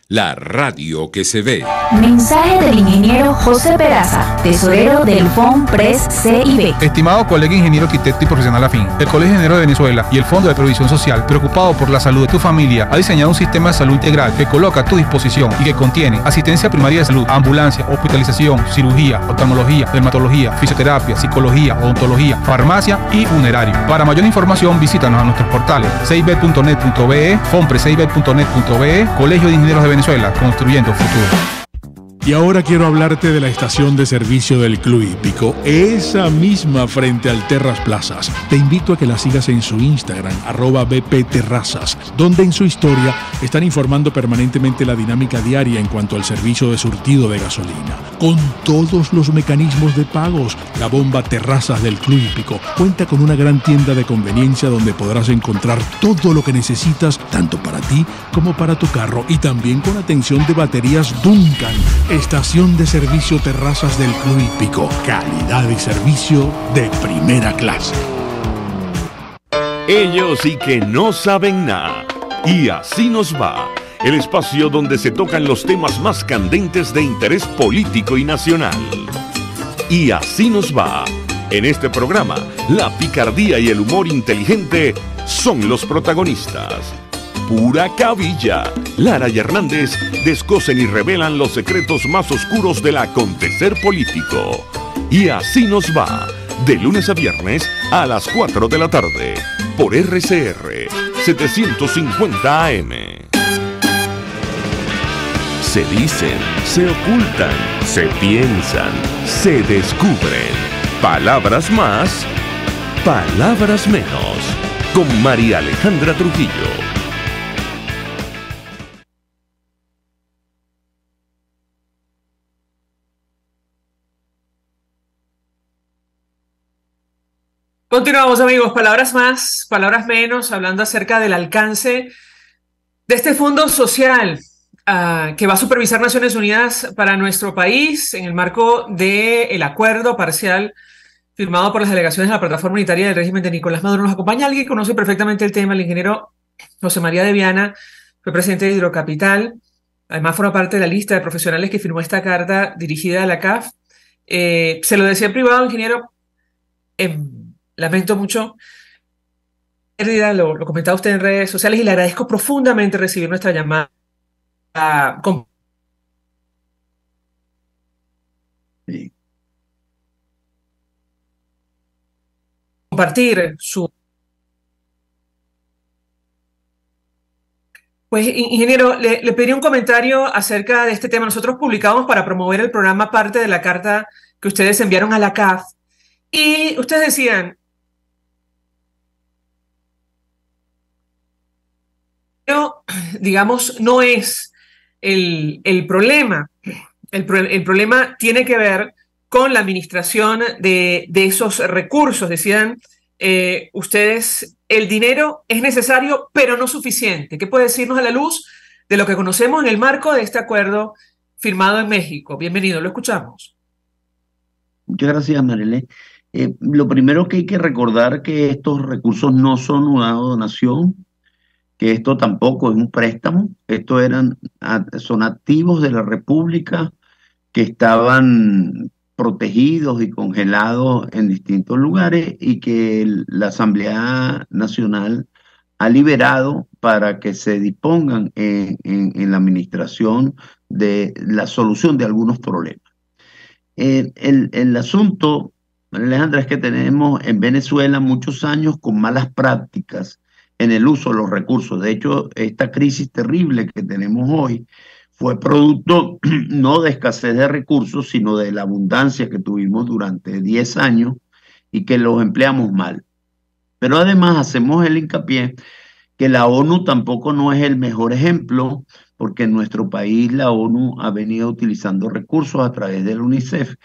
la radio que se ve. Mensaje del ingeniero José Peraza, tesorero del FONPRES CIB. Estimado colega ingeniero arquitecto y profesional afín, el Colegio de Ingenieros de Venezuela y el Fondo de Previsión Social, preocupado por la salud de tu familia, ha diseñado un sistema de salud integral que coloca a tu disposición y que contiene asistencia primaria de salud, ambulancia, hospitalización, cirugía, oftalmología, dermatología, fisioterapia, psicología, odontología, farmacia y funerario. Para mayor información, visítanos a nuestros portales cib.net.be, fonprescib.net.be, Colegio de Ingenieros de Venezuela, construyendo futuro. Y ahora quiero hablarte de la estación de servicio del Club Hípico, esa misma frente al Terras Plazas. Te invito a que la sigas en su Instagram, @bpterrazas, donde en su historia están informando permanentemente la dinámica diaria en cuanto al servicio de surtido de gasolina. Con todos los mecanismos de pagos, la bomba Terrazas del Club Hípico cuenta con una gran tienda de conveniencia donde podrás encontrar todo lo que necesitas, tanto para ti como para tu carro, y también con atención de baterías Duncan. Estación de servicio Terrazas del Club Hípico. Calidad y servicio de primera clase. Ellos sí que no saben nada. Y así nos va. El espacio donde se tocan los temas más candentes de interés político y nacional. Y así nos va. En este programa, la picardía y el humor inteligente son los protagonistas. Pura cabilla. Lara y Hernández descosen y revelan los secretos más oscuros del acontecer político. Y así nos va, de lunes a viernes a las 4 de la tarde, por RCR 750 AM. Se dicen, se ocultan, se piensan, se descubren. Palabras más, palabras menos. Con María Alejandra Trujillo. Continuamos, amigos. Palabras más, palabras menos, hablando acerca del alcance de este fondo social que va a supervisar Naciones Unidas para nuestro país en el marco del acuerdo parcial firmado por las delegaciones de la Plataforma Unitaria del Régimen de Nicolás Maduro. Nos acompaña alguien que conoce perfectamente el tema, el ingeniero José María de Viana, fue presidente de Hidrocapital, además forma parte de la lista de profesionales que firmó esta carta dirigida a la CAF. Se lo decía en privado, ingeniero, lamento mucho pérdida, lo comentaba usted en redes sociales, y le agradezco profundamente recibir nuestra llamada a compartir su... Pues, ingeniero, le pediría un comentario acerca de este tema. Nosotros publicamos para promover el programa parte de la carta que ustedes enviaron a la CAF, y ustedes decían, digamos, no es el problema. El problema tiene que ver con la administración de esos recursos. Decían ustedes, el dinero es necesario, pero no suficiente. ¿Qué puede decirnos a la luz de lo que conocemos en el marco de este acuerdo firmado en México? Bienvenido, lo escuchamos. Muchas gracias, Marilé. Lo primero que hay que recordar que estos recursos no son una donación, que esto tampoco es un préstamo, son activos de la República que estaban protegidos y congelados en distintos lugares y que la Asamblea Nacional ha liberado para que se dispongan en la administración de la solución de algunos problemas. El asunto, Alejandra, es que tenemos en Venezuela muchos años con malas prácticas en el uso de los recursos. De hecho, esta crisis terrible que tenemos hoy fue producto no de escasez de recursos, sino de la abundancia que tuvimos durante 10 años y que los empleamos mal. Pero además hacemos el hincapié que la ONU tampoco no es el mejor ejemplo, porque en nuestro país la ONU ha venido utilizando recursos a través del UNICEF,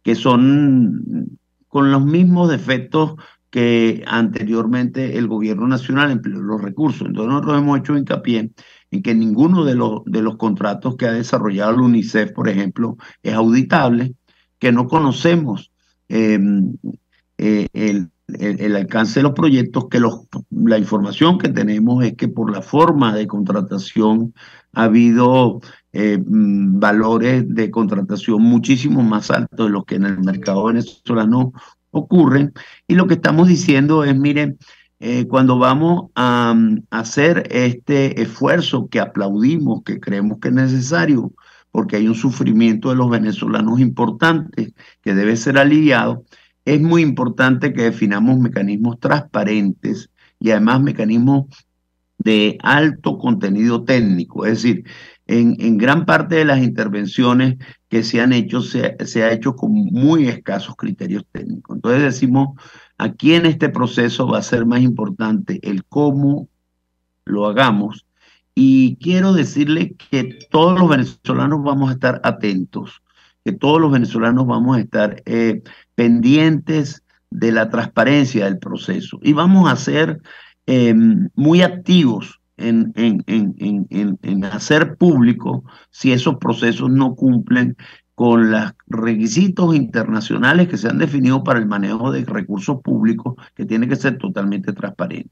que son con los mismos defectos que anteriormente el gobierno nacional empleó los recursos. Entonces nosotros hemos hecho hincapié en que ninguno de los contratos que ha desarrollado la UNICEF, por ejemplo, es auditable, que no conocemos el alcance de los proyectos, que la información que tenemos es que por la forma de contratación ha habido valores de contratación muchísimo más altos de los que en el mercado venezolano ocurren. Y lo que estamos diciendo es, miren, cuando vamos a hacer este esfuerzo que aplaudimos, que creemos que es necesario, porque hay un sufrimiento de los venezolanos importante que debe ser aliviado, es muy importante que definamos mecanismos transparentes y además mecanismos de alto contenido técnico. Es decir, en gran parte de las intervenciones que se han hecho, se ha hecho con muy escasos criterios técnicos. Entonces decimos, aquí en este proceso va a ser más importante el cómo lo hagamos. Y quiero decirle que todos los venezolanos vamos a estar atentos, que todos los venezolanos vamos a estar pendientes de la transparencia del proceso. Y vamos a ser muy activos en hacer público si esos procesos no cumplen con los requisitos internacionales que se han definido para el manejo de recursos públicos, que tiene que ser totalmente transparente.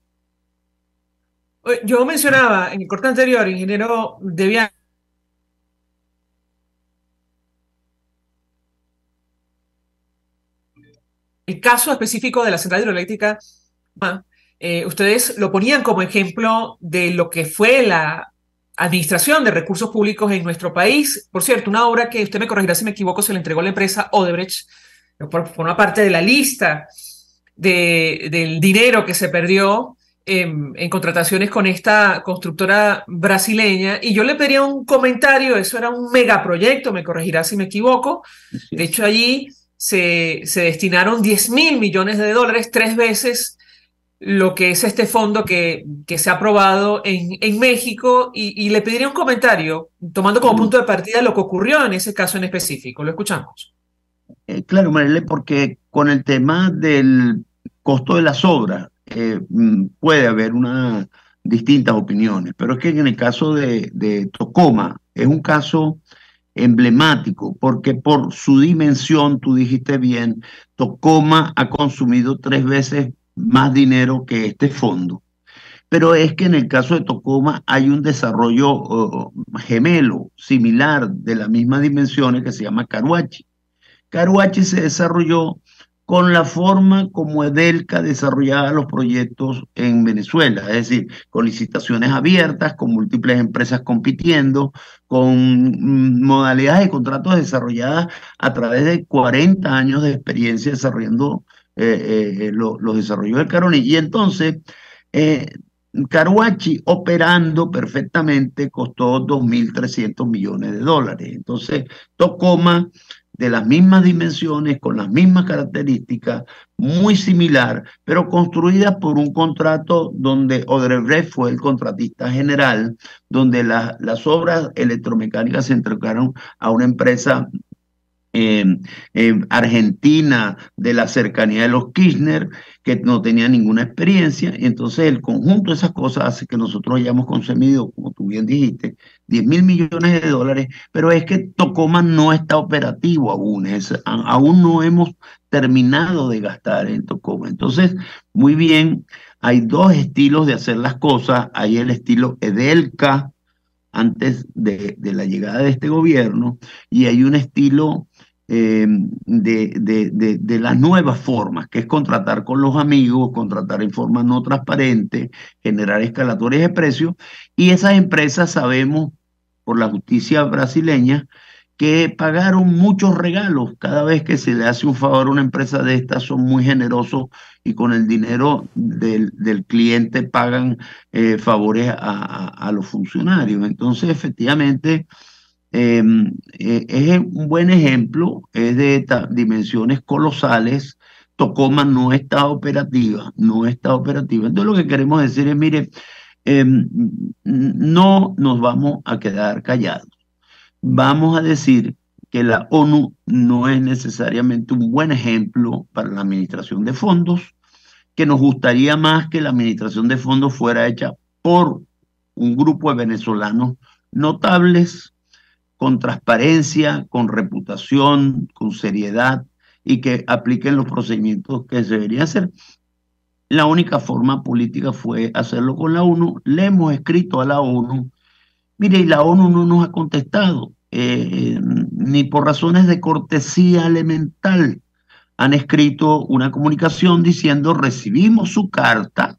Yo mencionaba en el corte anterior, ingeniero Debian, el caso específico de la central hidroeléctrica, ustedes lo ponían como ejemplo de lo que fue la administración de recursos públicos en nuestro país. Por cierto, una obra que, usted me corregirá si me equivoco, se le entregó a la empresa Odebrecht, forma parte de la lista del dinero que se perdió en contrataciones con esta constructora brasileña, y yo le pediría un comentario. Eso era un megaproyecto, me corregirá si me equivoco. De hecho, allí se destinaron 10.000 millones de dólares, 3 veces lo que es este fondo que se ha aprobado en México, y le pediría un comentario, tomando como punto de partida lo que ocurrió en ese caso en específico. Lo escuchamos. Claro, Marile, porque con el tema del costo de las obras, puede haber distintas opiniones, pero es que en el caso de Tocoma es un caso emblemático, porque por su dimensión, tú dijiste bien, Tocoma ha consumido 3 veces más dinero que este fondo. Pero es que en el caso de Tocoma hay un desarrollo gemelo, similar, de las mismas dimensiones, que se llama Caruachi. Caruachi se desarrolló con la forma como Edelca desarrollaba los proyectos en Venezuela, es decir, con licitaciones abiertas, con múltiples empresas compitiendo, con modalidades de contratos desarrolladas a través de 40 años de experiencia desarrollando los desarrollos del Caroní. Y entonces, Caruachi, operando perfectamente, costó 2.300 millones de dólares. Entonces, Tocoma, de las mismas dimensiones, con las mismas características, muy similar, pero construida por un contrato donde Odebrecht fue el contratista general, donde las obras electromecánicas se entregaron a una empresa argentina de la cercanía de los Kirchner, que no tenía ninguna experiencia. Y entonces el conjunto de esas cosas hace que nosotros hayamos consumido, como tú bien dijiste, 10.000 millones de dólares, pero es que Tocoma no está operativo aún, aún no hemos terminado de gastar en Tocoma. Entonces, muy bien, hay 2 estilos de hacer las cosas. Hay el estilo Edelca, antes de la llegada de este gobierno, y hay un estilo de las nuevas formas, que es contratar con los amigos, contratar en forma no transparente, generar escalatorias de precios, y esas empresas sabemos por la justicia brasileña que pagaron muchos regalos. Cada vez que se le hace un favor a una empresa de estas, son muy generosos y con el dinero del cliente pagan favores a los funcionarios. Entonces, efectivamente, es un buen ejemplo, es de dimensiones colosales. Tocoma no está operativa, no está operativa. Entonces, lo que queremos decir es, mire, no nos vamos a quedar callados. Vamos a decir que la ONU no es necesariamente un buen ejemplo para la administración de fondos, que nos gustaría más que la administración de fondos fuera hecha por un grupo de venezolanos notables, con transparencia, con reputación, con seriedad, y que apliquen los procedimientos que se deberían hacer. La única forma política fue hacerlo con la ONU. Le hemos escrito a la ONU. Mire, y la ONU no nos ha contestado, ni por razones de cortesía elemental. Han escrito una comunicación diciendo: recibimos su carta,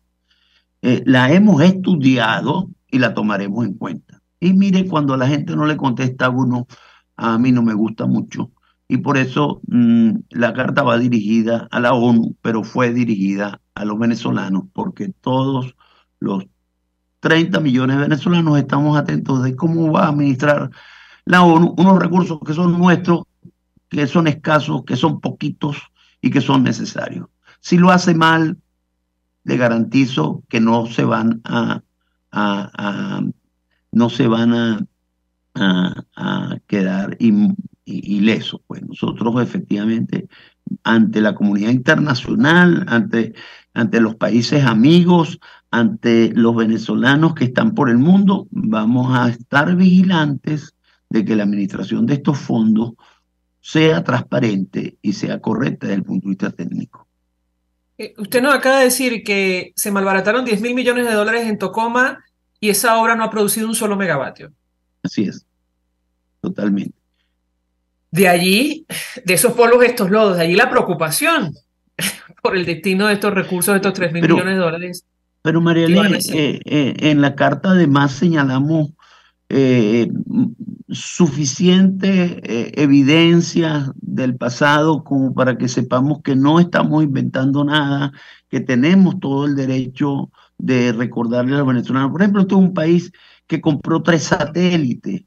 la hemos estudiado y la tomaremos en cuenta. Y mire, cuando a la gente no le contesta a uno, a mí no me gusta mucho. Y por eso la carta va dirigida a la ONU, pero fue dirigida a los venezolanos, porque todos los 30 millones de venezolanos estamos atentos de cómo va a administrar la ONU unos recursos que son nuestros, que son escasos, que son poquitos y que son necesarios. Si lo hace mal, le garantizo que no se van a quedar ilesos. Pues nosotros efectivamente, ante la comunidad internacional, ante los países amigos, ante los venezolanos que están por el mundo, vamos a estar vigilantes de que la administración de estos fondos sea transparente y sea correcta desde el punto de vista técnico. Usted nos acaba de decir que se malbarataron 10.000 millones de dólares en Tocoma y esa obra no ha producido un solo megavatio. Así es, totalmente. De allí, de esos polvos, estos lodos, de allí la preocupación por el destino de estos recursos, de estos 3.000 millones de dólares. Pero Marielena, en la carta además señalamos suficiente evidencia del pasado como para que sepamos que no estamos inventando nada, que tenemos todo el derecho de recordarle a los venezolanos. Por ejemplo, este es un país que compró 3 satélites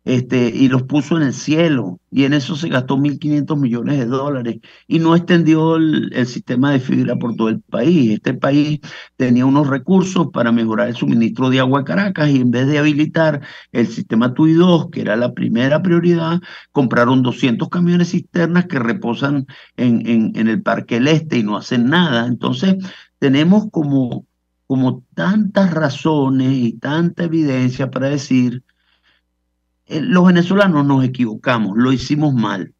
y los puso en el cielo, y en eso se gastó 1.500 millones de dólares y no extendió el sistema de fibra por todo el país. Este país tenía unos recursos para mejorar el suministro de agua a Caracas, y en vez de habilitar el sistema TUI 2, que era la primera prioridad, compraron 200 camiones cisternas que reposan en el Parque El Este y no hacen nada. Entonces tenemos como tantas razones y tanta evidencia para decir: los venezolanos nos equivocamos, lo hicimos mal.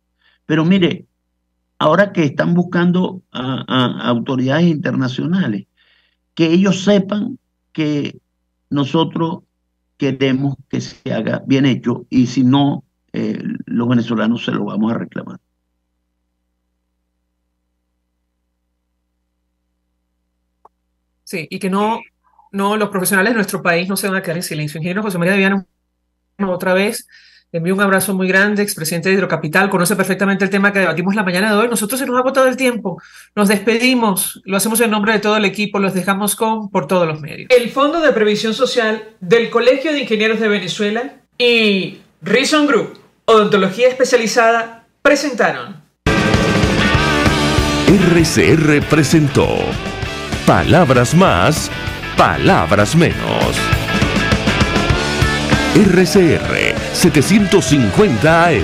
Pero mire, ahora que están buscando a autoridades internacionales, que ellos sepan que nosotros queremos que se haga bien hecho, y si no, los venezolanos se lo vamos a reclamar. Sí, y que no los profesionales de nuestro país no se van a quedar en silencio. Ingeniero José María Deviano, otra vez, le envío un abrazo muy grande, expresidente de Hidrocapital, conoce perfectamente el tema que debatimos la mañana de hoy. Nosotros se nos ha agotado el tiempo, nos despedimos, lo hacemos en nombre de todo el equipo, los dejamos por todos los medios. El Fondo de Previsión Social del Colegio de Ingenieros de Venezuela y Reason Group, Odontología Especializada, presentaron. RCR presentó Palabras Más, Palabras Menos. RCR 750 AM.